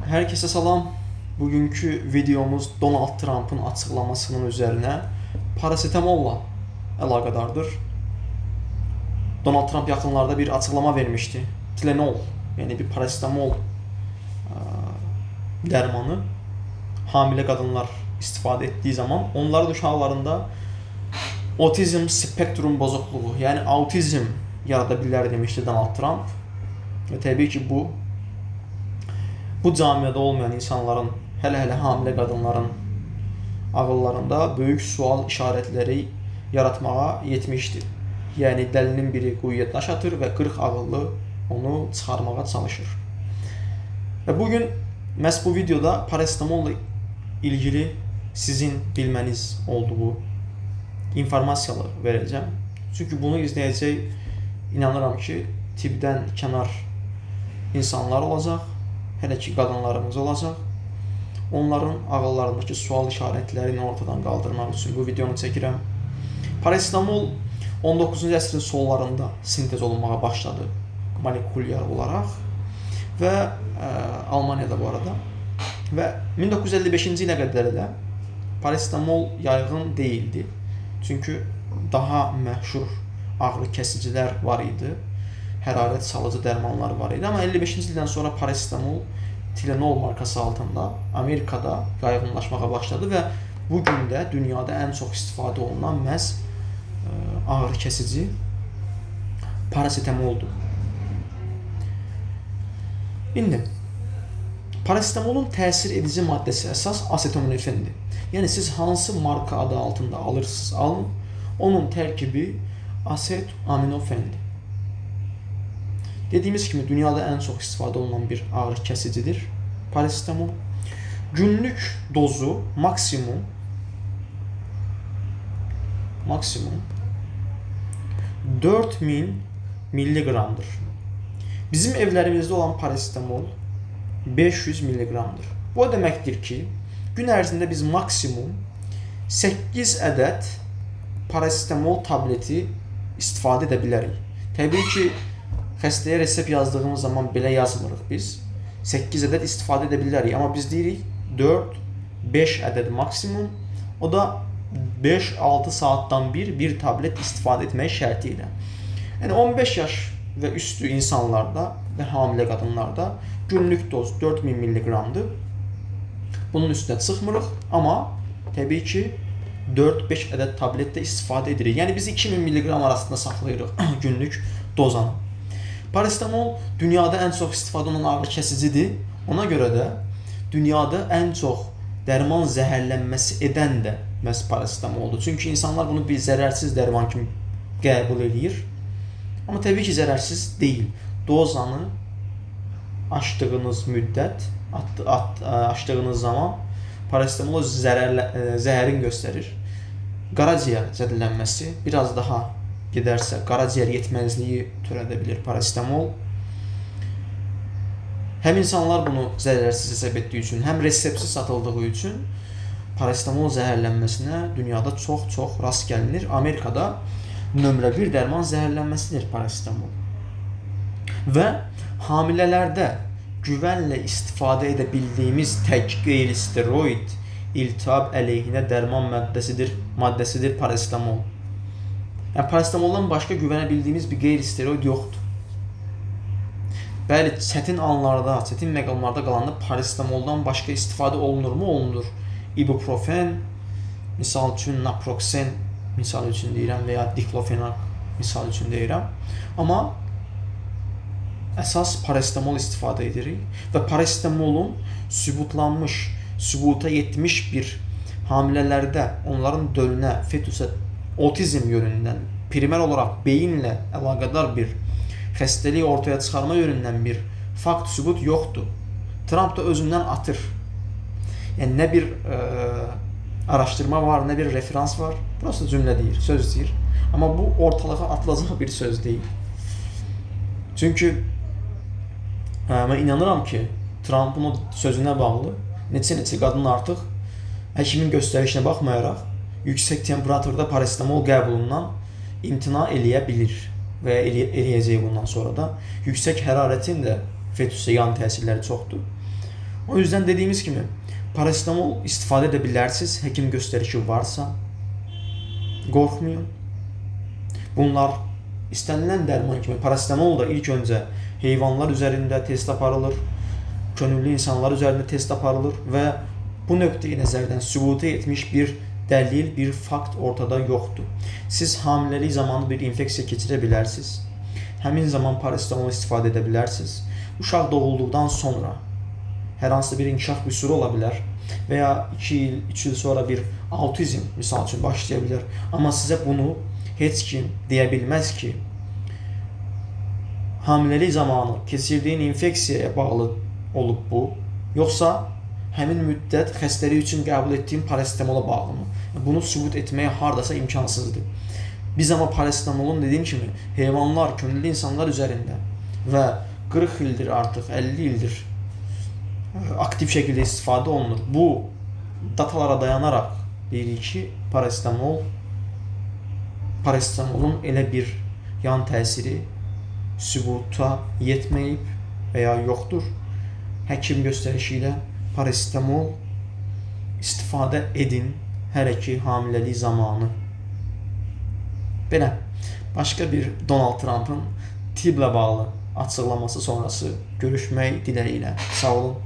Herkese salam. Bugünkü videomuz Donald Trump'ın açıklamasının üzerine parasetamolla əlaqədardır. Donald Trump yaxınlarda bir açıklama vermişti. Tylenol, yani bir parasetamol dərmanı hamilə qadınlar istifadə etdiği zaman onların uşaqlarında otizm spektrum bozukluğu, yani autizm yaradabilirler demişti Donald Trump. Ve tabii ki bu camiada olmayan insanların, hele hamilə qadınların ağıllarında böyük sual işaretleri yaratmağa yetmişti. Yani dəlinin biri quyuya daş atır ve 40 ağıllı onu çıxarmağa çalışır. Ve bugün məhz bu videoda parasetamolla ilgili sizin bilmeniz olduğu informasiyalar vereceğim. Çünkü bunu izleyecek, inanıram ki, tibdən kənar insanlar olacaq, hele ki qadınlarımız olacaq. Onların ağıllarındaki sual işaretlerini ortadan kaldırmak için bu videonu çəkirəm. Parasetamol 19-cu əsrin sonlarında sintez olunmağa başladı molekulyar olarak ve Almanya'da bu arada. Ve 1955-ci ilə qədər də parasetamol yaygın değildi. Çünkü daha məşhur ağrı kesiciler var idi. Hərarət salıcı dərmanlar var idi. Ama 55-ci ildən sonra parasetamol Tylenol markası altında Amerikada yaygınlaşmağa başladı ve bugün de dünyada en çok istifadə olunan məhz ağrı kesici parasetamoldur. İndi parasetamolun təsir edici maddəsi əsas asetaminoferdir. Yəni siz hansı marka adı altında alırsınız alın, onun tərkibi asetaminoferdir. Dediğimiz gibi dünyada en çok istifadə olunan bir ağrı kesicidir parasetamol. Günlük dozu maksimum 4000 milligramdır. Bizim evlerimizde olan parasetamol 500 milligramdır. Bu demektir ki gün ərzində biz maksimum 8 adet parasetamol tableti istifadə edə bilərik. Təbii ki, xəstəyə resept yazdığımız zaman belə yazmırıq biz. 8 adet istifadə edə bilərik, amma biz deyirik 4-5 adet maksimum. O da 5-6 saatdan bir tablet istifadə etmək şərti ilə. Yəni 15 yaş və üstü insanlarda və hamilə qadınlarda günlük doz 4000 milligramdır. Bunun üstünə çıxmırıq, amma təbii ki 4-5 adet tablet də istifadə edirik. Yəni biz 2000 milligram arasında saxlayırıq günlük dozanı. Parasetamol dünyada en çok istifadə olunan ağrı kesicidir. Ona göre de dünyada en çok dərman zəhərlənməsi edən də məhz parasetamoldur. Çünkü insanlar bunu bir zərərsiz dərman kimi qəbul edir. Ama tabii ki zərərsiz deyil. Dozanı açdığınız müddət, açdığınız zaman parasetamol zəhərin göstərir. Qaraciyər zədələnməsi biraz daha giderse qaraciyər yetməzliyi törədə parasetamol. Hem insanlar bunu zərərsiz hesab etdiyi üçün, hem reseptsiz satıldığı üçün parasetamol zəhərlənməsinə dünyada çox rast gəlinir. Amerikada nömrə 1 dərman zəhərlənməsidir parasetamol. Və hamilələrdə güvənlə istifadə edə bildiyimiz tək qeyri-steroid iltihab əleyhinə dərman maddəsidir parasetamol. Yani parasetamoldan başka güvənə bir qeyri-steroid yoxdur. Bəli, çətin anlarda, çətin məqamlarda qalanda parasetamoldan başka istifadə olunurmu? Olunur. İbuprofen, misal üçün naproxen, misal üçün deyirəm, veya diklofenak, misal üçün deyirəm. Amma əsas parasetamol istifadə edirik və parasetamolun sübuta yetmiş bir hamilələrdə onların dölünə, fetüsə otizm yönünden, primer olarak beyinle əlaqədar bir xəstəliyi ortaya çıxarma yönünden bir fakt sübut yoktu. Trump da özündən atır. Yani ne bir araştırma var, ne bir referans var. Prosta cümle deyir, söz deyir. Ama bu ortalığa atılacaq bir söz değil. Çünkü mən inanıram ki, Trump'ın o sözünə bağlı neçə qadın artıq həkimin göstərişinə baxmayaraq yüksek temperaturda parasetamol qəbulundan imtina eləyə bilir və eləyəcək bundan sonra da. Yüksek hərarətin də fetüsə yan təsirləri çoxdur. O yüzden dediğimiz gibi parasetamol istifadə edə bilərsiniz. Həkim göstərişi varsa, qorxmayın. Bunlar istənilən dərman kimi parasetamol da ilk öncə heyvanlar üzərində test aparılır, könüllü insanlar üzərində test aparılır və bu nöqteyi nəzərdən sübuta etmiş bir dəlil, bir fakt ortada yoxdur. Siz hamiləlik zamanı bir infeksiya keçirə bilərsiniz. Həmin zaman parasetamol istifadə edə bilərsiniz. Uşaq doğulduqdan sonra hər hansı bir inkişaf qüsuru ola bilər və ya 2 il, 3 il sonra bir autizm misal üçün başlaya bilər. Amma sizə bunu heç kim deyə bilməz ki, hamiləlik zamanı keçirdiyin infeksiyaya bağlı olub bu, yoxsa həmin müddət xəstəlik üçün qəbul etdiyin parasetamola bağlımı? Bunu sübut etməyə hardasa imkansızdır. Biz amma parasetamolun dediyim kimi heyvanlar, könüllü insanlar üzərində və 40 ildir artıq, 50 ildir aktiv şəkildə istifadə olunur. Bu datalara dayanaraq deyirik ki, parasetamolun elə bir yan təsiri sübuta yetməyib və ya yoxdur. Həkim göstərişi ilə parasetamol istifadə edin hələ ki hamiləlik zamanı. Belə, başqa bir Donald Trump'ın tibblə bağlı açıqlaması sonrası görüşmək diləyilə. Sağ olun.